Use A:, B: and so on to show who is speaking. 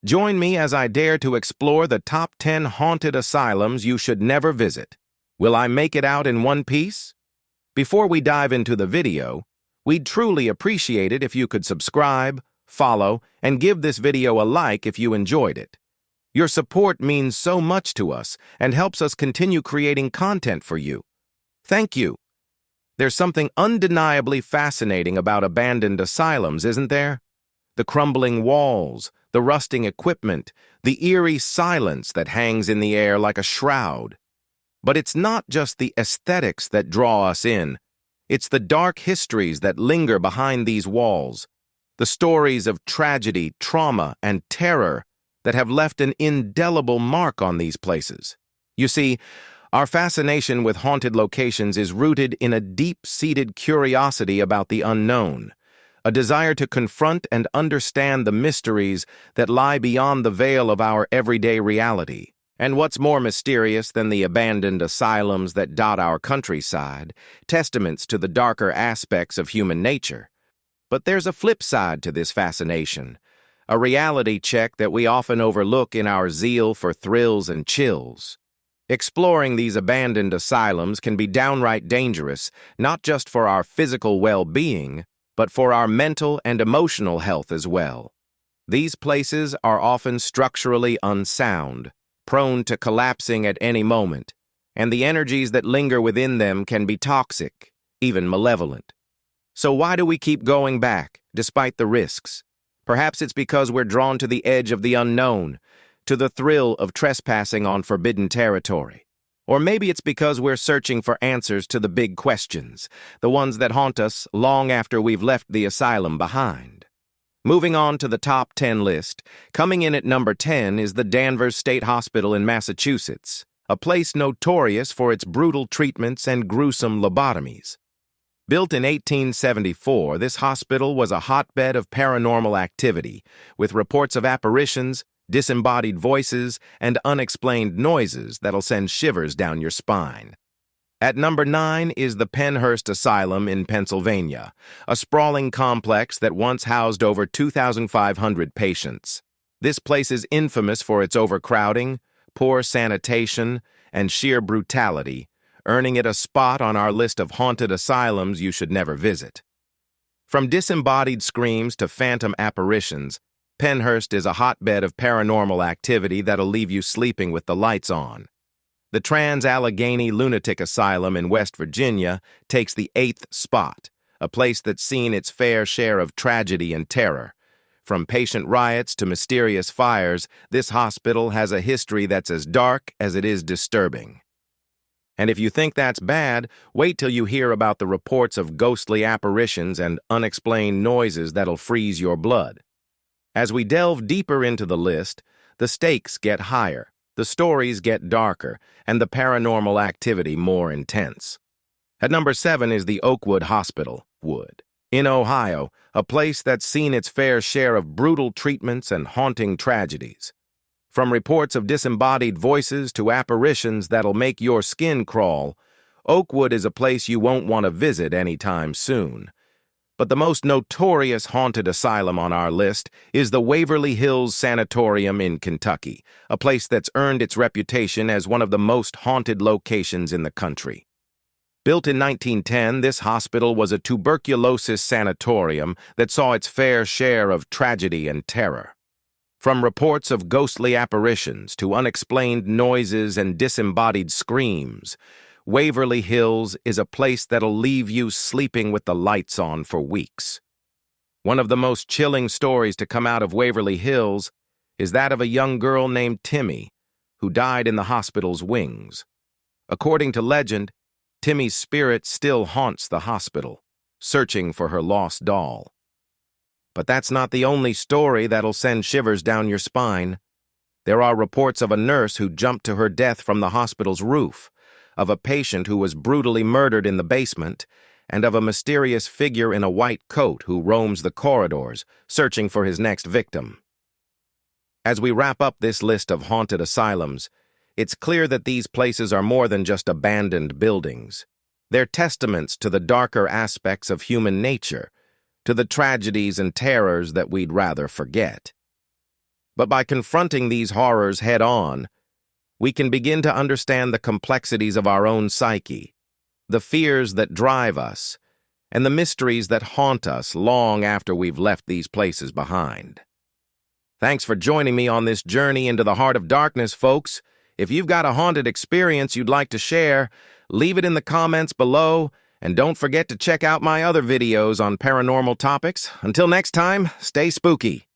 A: Join me as I dare to explore the top 10 haunted asylums you should never visit. Will I make it out in one piece? Before we dive into the video, we'd truly appreciate it if you could subscribe, follow, and give this video a like if you enjoyed it. Your support means so much to us and helps us continue creating content for you. Thank you. There's something undeniably fascinating about abandoned asylums, isn't there? The crumbling walls, the rusting equipment, the eerie silence that hangs in the air like a shroud. But it's not just the aesthetics that draw us in. It's the dark histories that linger behind these walls, the stories of tragedy, trauma, and terror that have left an indelible mark on these places. You see, our fascination with haunted locations is rooted in a deep-seated curiosity about the unknown, a desire to confront and understand the mysteries that lie beyond the veil of our everyday reality. And what's more mysterious than the abandoned asylums that dot our countryside, testaments to the darker aspects of human nature? But there's a flip side to this fascination, a reality check that we often overlook in our zeal for thrills and chills. Exploring these abandoned asylums can be downright dangerous, not just for our physical well-being, but for our mental and emotional health as well. These places are often structurally unsound, prone to collapsing at any moment, and the energies that linger within them can be toxic, even malevolent. So why do we keep going back, despite the risks? Perhaps it's because we're drawn to the edge of the unknown, to the thrill of trespassing on forbidden territory. Or maybe it's because we're searching for answers to the big questions, the ones that haunt us long after we've left the asylum behind. Moving on to the top 10 list, coming in at number 10 is the Danvers State Hospital in Massachusetts, a place notorious for its brutal treatments and gruesome lobotomies. Built in 1874, this hospital was a hotbed of paranormal activity, with reports of apparitions, disembodied voices, and unexplained noises that'll send shivers down your spine. At number 9 is the Pennhurst Asylum in Pennsylvania, a sprawling complex that once housed over 2,500 patients. This place is infamous for its overcrowding, poor sanitation, and sheer brutality, earning it a spot on our list of haunted asylums you should never visit. From disembodied screams to phantom apparitions, Pennhurst is a hotbed of paranormal activity that'll leave you sleeping with the lights on. The Trans-Allegheny Lunatic Asylum in West Virginia takes the 8th spot, a place that's seen its fair share of tragedy and terror. From patient riots to mysterious fires, this hospital has a history that's as dark as it is disturbing. And if you think that's bad, wait till you hear about the reports of ghostly apparitions and unexplained noises that'll freeze your blood. As we delve deeper into the list, the stakes get higher, the stories get darker, and the paranormal activity more intense. At number 7 is the Oakwood Hospital, in Ohio, a place that's seen its fair share of brutal treatments and haunting tragedies. From reports of disembodied voices to apparitions that'll make your skin crawl, Oakwood is a place you won't want to visit anytime soon. But the most notorious haunted asylum on our list is the Waverly Hills Sanatorium in Kentucky, a place that's earned its reputation as one of the most haunted locations in the country. Built in 1910, this hospital was a tuberculosis sanatorium that saw its fair share of tragedy and terror. From reports of ghostly apparitions to unexplained noises and disembodied screams, Waverly Hills is a place that'll leave you sleeping with the lights on for weeks. One of the most chilling stories to come out of Waverly Hills is that of a young girl named Timmy, who died in the hospital's wings. According to legend, Timmy's spirit still haunts the hospital, searching for her lost doll. But that's not the only story that'll send shivers down your spine. There are reports of a nurse who jumped to her death from the hospital's roof, of a patient who was brutally murdered in the basement, and of a mysterious figure in a white coat who roams the corridors, searching for his next victim. As we wrap up this list of haunted asylums, it's clear that these places are more than just abandoned buildings. They're testaments to the darker aspects of human nature, to the tragedies and terrors that we'd rather forget. But by confronting these horrors head-on, we can begin to understand the complexities of our own psyche, the fears that drive us, and the mysteries that haunt us long after we've left these places behind. Thanks for joining me on this journey into the heart of darkness, folks. If you've got a haunted experience you'd like to share, leave it in the comments below, and don't forget to check out my other videos on paranormal topics. Until next time, stay spooky.